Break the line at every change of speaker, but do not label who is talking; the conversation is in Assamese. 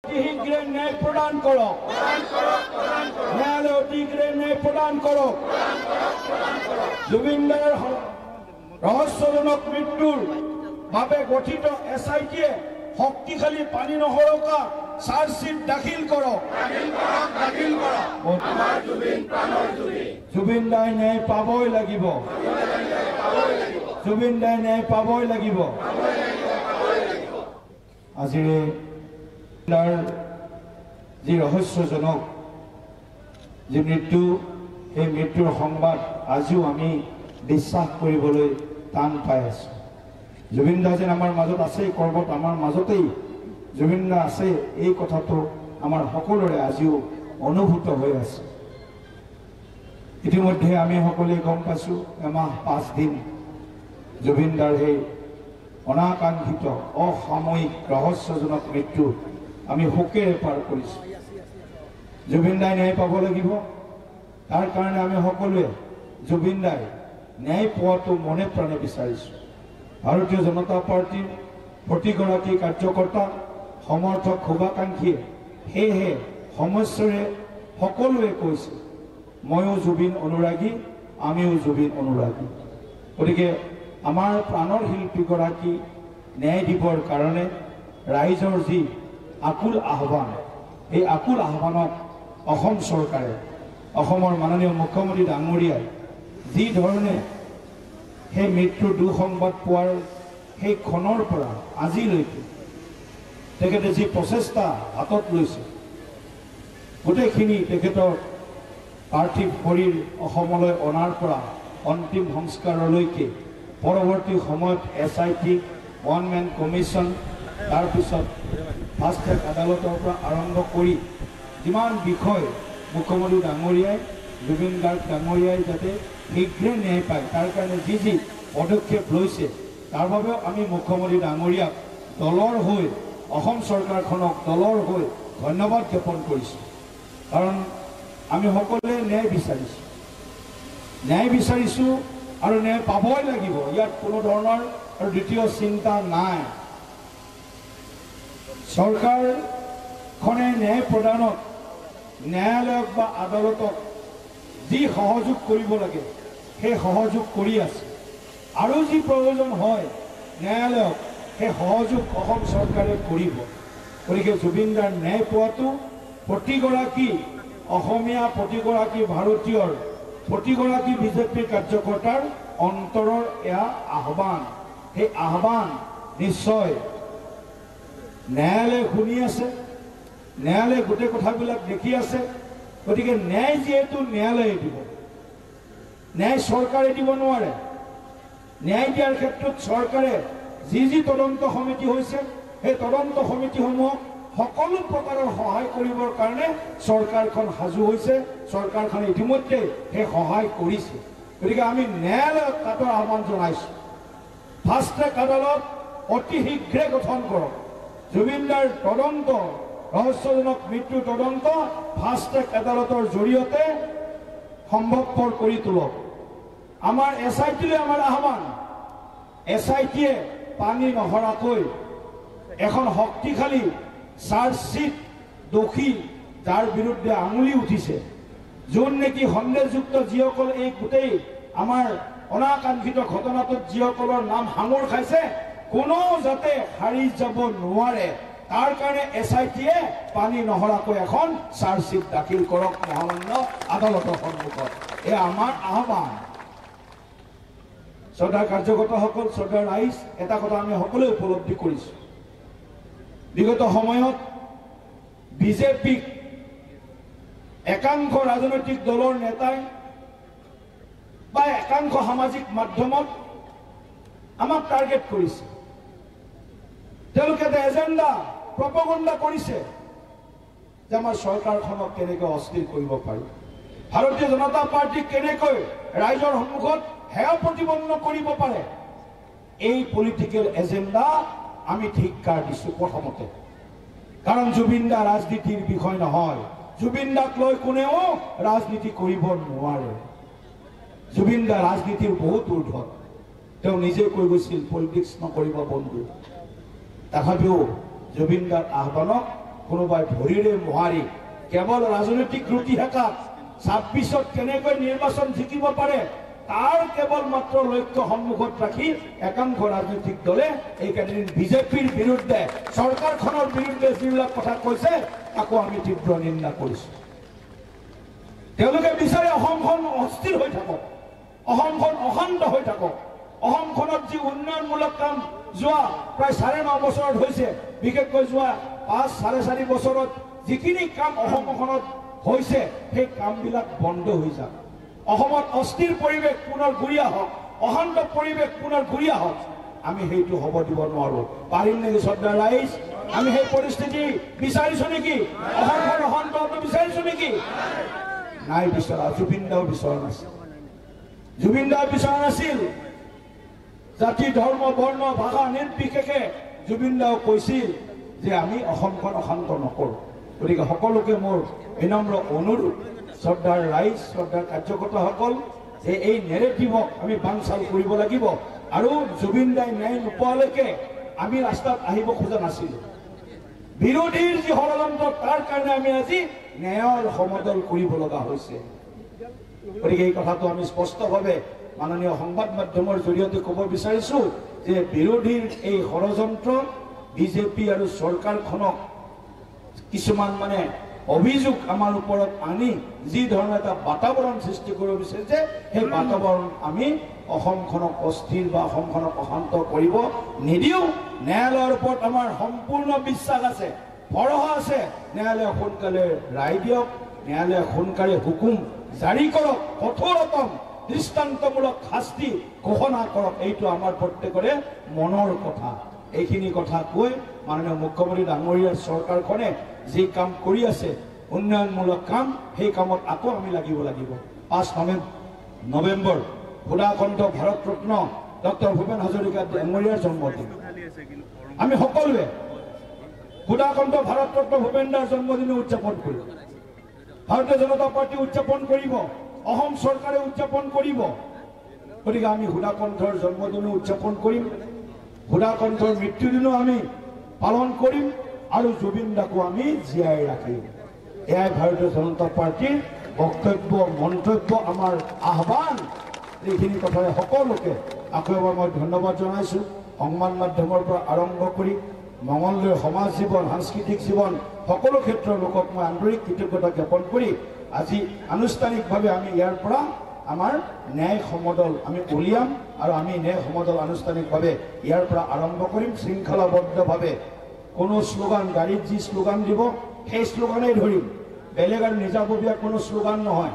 শীঘ্ৰে ন্যায় প্ৰদান কৰক ন্যায়ালয় শীঘ্ৰে ন্যায় প্ৰদান কৰক জুবিন দাৰ ৰহস্যজনক মৃত্যুৰ বাবে গঠিত SIT-য়ে শক্তিশালী পানী নহৰকা চাৰ্জশ্বিট দাখিল কৰক জুবিন দাই ন্যায় পাবই লাগিব জুবিন দাই ন্যায় পাবই লাগিব আজিৰে যি ৰহস্যজনক যি মৃত্যু এই মৃত্যুৰ সংবাদ আজিও আমি বিশ্বাস কৰিবলৈ টান পাই আছো জুবিন দা যেন আমাৰ মাজত আছে কৰবত আমাৰ মাজতেই জুবিন দা আছে এই কথাটো আমাৰ সকলোৰে আজিও অনুভূত হৈ আছে ইতিমধ্যে আমি সকলোৱে গম পাইছো এমাহ 5 দিন জুবিন দাৰ সেই অনাকাংক্ষিত অসাময়িক ৰহস্যজনক মৃত্যু আমি শোকেৰে পাৰ কৰিছো জুবিন দাই ন্যায় পাব লাগিব তাৰ কাৰণে আমি সকলোৱে জুবিন দাই ন্যায় পোৱাটো মনে প্ৰাণে বিচাৰিছো ভাৰতীয় জনতা পাৰ্টিৰ প্ৰতিগৰাকী কাৰ্যকৰ্তা সমৰ্থক শুভাকাংক্ষীয়ে সেয়েহে সমস্যাৰে সকলোৱে কৈছে ময়ো জুবিন অনুৰাগী আমিও জুবিন অনুৰাগী গতিকে আমাৰ প্ৰাণৰ শিল্পীগৰাকী ন্যায় দিবৰ কাৰণে ৰাইজৰ যি আকুল আহ্বান এই আকুল আহ্বানক অসম চৰকাৰে অসমৰ মাননীয় মুখ্যমন্ত্ৰী ডাঙৰীয়াই যি ধৰণে সেই মৃত্যুৰ দুঃসংবাদ পোৱাৰ সেই ক্ষণৰ পৰা আজিলৈকে তেখেতে যি প্ৰচেষ্টা হাতত লৈছে গোটেইখিনি তেখেতৰ পাৰ্থিৱ শৰীৰ অসমলৈ অনাৰ পৰা অন্তিম সংস্কাৰলৈকে পৰৱৰ্তী সময়ত SIT ওৱান মেন কমিশ্যন তাৰপিছত ফাষ্ট ট্ৰেক আদালতৰ পৰা আৰম্ভ কৰি যিমান বিষয় মুখ্যমন্ত্ৰী ডাঙৰীয়াই জুবিন গাৰ্গ ডাঙৰীয়াই যাতে শীঘ্ৰে ন্যায় পায় তাৰ কাৰণে যি যি পদক্ষেপ লৈছে তাৰ বাবেও আমি মুখ্যমন্ত্ৰী ডাঙৰীয়াক দলৰ হৈ অসম চৰকাৰখনক দলৰ হৈ ধন্যবাদ জ্ঞাপন কৰিছোঁ কাৰণ আমি সকলোৱে ন্যায় বিচাৰিছোঁ আৰু ন্যায় পাবই লাগিব ইয়াত কোনো ধৰণৰ আৰু দ্বিতীয় চিন্তা নাই চৰকাৰখনে ন্যায় প্ৰদানত ন্যায়ালয়ক বা আদালতক যি সহযোগ কৰিব লাগে সেই সহযোগ কৰি আছে আৰু যি প্ৰয়োজন হয় ন্যায়ালয়ক সেই সহযোগ অসম চৰকাৰে কৰিব গতিকে জুবিন দাৰ ন্যায় পোৱাটো প্ৰতিগৰাকী অসমীয়া প্ৰতিগৰাকী ভাৰতীয়ৰ প্ৰতিগৰাকী বিজেপি কাৰ্যকৰ্তাৰ অন্তৰৰ এয়া আহ্বান সেই আহ্বান নিশ্চয় ন্যায়ালয়ে শুনি আছে ন্যায়ালয়ে গোটেই কথাবিলাক দেখি আছে গতিকে ন্যায় যিহেতু ন্যায়ালয়ে দিব ন্যায় চৰকাৰে দিব নোৱাৰে ন্যায় দিয়াৰ ক্ষেত্ৰত চৰকাৰে যি তদন্ত সমিতি হৈছে সেই তদন্ত সমিতিসমূহক সকলো প্ৰকাৰৰ সহায় কৰিবৰ কাৰণে চৰকাৰখন সাজু হৈছে চৰকাৰখনে ইতিমধ্যে সেই সহায় কৰিছে গতিকে আমি ন্যায়ালয়ক তাতৰ আহ্বান জনাইছোঁ ফাষ্ট ট্ৰেক আদালত অতি শীঘ্ৰে গঠন কৰক জুবিন দাৰ তদন্ত ৰহস্যজনক মৃত্যু তদন্ত ফাষ্ট ট্ৰেক আদালতৰ জৰিয়তে সম্ভৱপৰ কৰি তোলক আমাৰ SIT-লৈ আমাৰ আহ্বান SIT-য়ে পানী নহৰাকৈ এখন শক্তিশালী চাৰ্জশ্বিট দোষী যাৰ বিৰুদ্ধে আঙুলি উঠিছে যোন নেকি সন্দেহযুক্ত যিসকল এই গোটেই আমাৰ অনাকাংক্ষিত ঘটনাটোত যিসকলৰ নাম সাঙুৰ খাইছে কোনো যাতে হাৰি যাব নোৱাৰে তাৰ কাৰণে SIT-য়ে পানী নহৰাকৈ এখন চাৰ্জশ্বিট দাখিল কৰক মহামান্য আদালতৰ সন্মুখত এয়া আমাৰ আহ্বান শ্ৰদ্ধাৰ কাৰ্যকৰ্তাসকল শ্ৰদ্ধাৰ ৰাইজ এটা কথা আমি সকলোৱে উপলব্ধি কৰিছোঁ বিগত সময়ত বিজেপিক একাংশ ৰাজনৈতিক দলৰ নেতাই বা একাংশ সামাজিক মাধ্যমত আমাক টাৰ্গেট কৰিছে তেওঁলোকে এটা এজেণ্ডা প্ৰপগণ্ডা কৰিছে যে আমাৰ চৰকাৰখনক কেনেকৈ অস্থিৰ কৰিব পাৰি ভাৰতীয় জনতা পাৰ্টিক কেনেকৈ ৰাইজৰ সন্মুখত হেয় প্ৰতিপন্ন কৰিব পাৰে এই পলিটিকেল এজেণ্ডা আমি ধিক্কাৰ দিছোঁ প্ৰথমতে কাৰণ জুবিন দা ৰাজনীতিৰ বিষয় নহয় জুবিন দাক লৈ কোনেও ৰাজনীতি কৰিব নোৱাৰে জুবিন দা ৰাজনীতিৰ বহুত ঊৰ্ধত তেওঁ নিজে কৈ গৈছিল পলিটিক্স নকৰিব বন্ধু তথাপিও জুবিন দাৰ আহ্বানক কোনোবাই ভৰিৰে মোহাৰি কেৱল ৰাজনৈতিক ৰুটি হেঁকাত ২৬ত কেনেকৈ নিৰ্বাচন জিকিব পাৰে তাৰ কেৱল মাত্ৰ লক্ষ্য সন্মুখত ৰাখি একাংশ ৰাজনৈতিক দলে এইকেইদিন বিজেপিৰ বিৰুদ্ধে চৰকাৰখনৰ বিৰুদ্ধে যিবিলাক কথা কৈছে তাকো আমি তীব্ৰ নিন্দা কৰিছোঁ। তেওঁলোকে বিচাৰে অসমখন অস্থিৰ হৈ থাকক, অসমখন অশান্ত হৈ থাকক। অসমখনত যি উন্নয়নমূলক কাম যোৱা প্ৰায় ৯.৫ বছৰত হৈছে, বিশেষকৈ যোৱা ৫-৪.৫ বছৰত যিখিনি কাম অসমখনত হৈছে সেই কামবিলাক বন্ধ হৈ যাওক। অসমত অস্থিৰ পৰিৱেশ পুনৰ ঘূৰি আহক, অশান্ত পৰিৱেশ পুনৰ ঘূৰি আহক। আমি সেইটো হ'ব দিব নোৱাৰো। পাৰিম নেকি শ্ৰদ্ধাৰ ৰাইজ? আমি সেই পৰিস্থিতি বিচাৰিছো নেকি? অসমখন অশান্ত হ'ব বিচাৰিছো নেকি? নাই বিচৰা। জুবিন দাও বিচৰা নাছিল। জুবিন দাও বিচৰা নাছিল। জাতি ধৰ্ম বৰ্ণ ভাষা নিৰ্বিশেষে জুবিন দাও কৈছিল যে আমি অসমখন অশান্ত নকৰোঁ। গতিকে সকলোকে মোৰ বিনম্ৰ অনুৰোধ, শ্ৰদ্ধাৰ ৰাইজ, শ্ৰদ্ধাৰ কাৰ্যকৰ্তাসকল, যে এই নেৰেটিভক আমি বানচাল কৰিব লাগিব। আৰু জুবিন দাই ন্যায় নোপোৱালৈকে আমি ৰাস্তাত আহিব খোজা নাছিলোঁ। বিৰোধীৰ যি ষড়যন্ত্ৰ তাৰ কাৰণে আমি আজি ন্যায়ৰ সমদল কৰিব লগা হৈছে। গতিকে এই কথাটো আমি স্পষ্টভাৱে মাননীয় সংবাদ মাধ্যমৰ জৰিয়তে ক'ব বিচাৰিছোঁ যে বিৰোধীৰ এই ষড়যন্ত্ৰ বিজেপি আৰু চৰকাৰখনক কিছুমান অভিযোগ আমাৰ ওপৰত আনি যি ধৰণৰ এটা বাতাবৰণ সৃষ্টি কৰিব বিচাৰিছে, সেই বাতাবৰণ আমি অসমখনক অস্থিৰ বা অসমখনক অশান্ত কৰিব নিদিওঁ। ন্যায়ালয়ৰ ওপৰত আমাৰ সম্পূৰ্ণ বিশ্বাস আছে, ভৰসা আছে। ন্যায়ালয়ে সোনকালে ৰায় দিয়ক, ন্যায়ালয়ে সোনকালে হুকুম জাৰি কৰক, কঠোৰতম দৃষ্টান্তমূলক শাস্তি ঘোষণা কৰক। এইটো আমাৰ প্ৰত্যেকৰে মনৰ কথা। এইখিনি কথা কৈ মাননীয় মুখ্যমন্ত্ৰী ডাঙৰীয়াৰ চৰকাৰখনে যি কাম কৰি আছে উন্নয়নমূলক কাম, সেই কামত আকৌ আমি লাগিব। ৫ নৱেম্বৰ সুধাকণ্ঠ ভাৰত ৰত্ন ডক্টৰ ভূপেন হাজৰিকা ডাঙৰীয়াৰ জন্মদিন। আমি সকলোৱে সুধাকণ্ঠ ভাৰত ৰত্ন ভূপেন দাৰ জন্মদিন উদযাপন কৰিব। ভাৰতীয় জনতা পাৰ্টি উদযাপন কৰিব, অসম চৰকাৰে উদযাপন কৰিব। গতিকে আমি সুধাকণ্ঠৰ জন্মদিনো উদযাপন কৰিম, সুধাকণ্ঠৰ মৃত্যুদিনো আমি পালন কৰিম, আৰু জুবিন দাকো আমি জীয়াই ৰাখিম। এয়াই ভাৰতীয় জনতা পাৰ্টিৰ বক্তব্য, মন্তব্য, আমাৰ আহ্বান। এইখিনি কথাৰে সকলোকে আকৌ এবাৰ মই ধন্যবাদ জনাইছোঁ। সংবাদ মাধ্যমৰ পৰা আৰম্ভ কৰি মঙলদৈৰ সমাজ জীৱন, সাংস্কৃতিক জীৱন, সকলো ক্ষেত্ৰৰ লোকক মই আন্তৰিক কৃতজ্ঞতা জ্ঞাপন কৰি আজি আনুষ্ঠানিকভাৱে আমি ইয়াৰ পৰা আমাৰ ন্যায় সমদল আমি উলিয়াম, আৰু আমি ন্যায় সমদল আনুষ্ঠানিকভাৱে ইয়াৰ পৰা আৰম্ভ কৰিম। শৃংখলাবদ্ধভাৱে কোনো শ্লোগান, গাড়ীত যি শ্লোগান দিব সেই শ্লোগানেই ধৰিম, বেলেগ আৰু নিজাববীয়া কোনো শ্লোগান নহয়।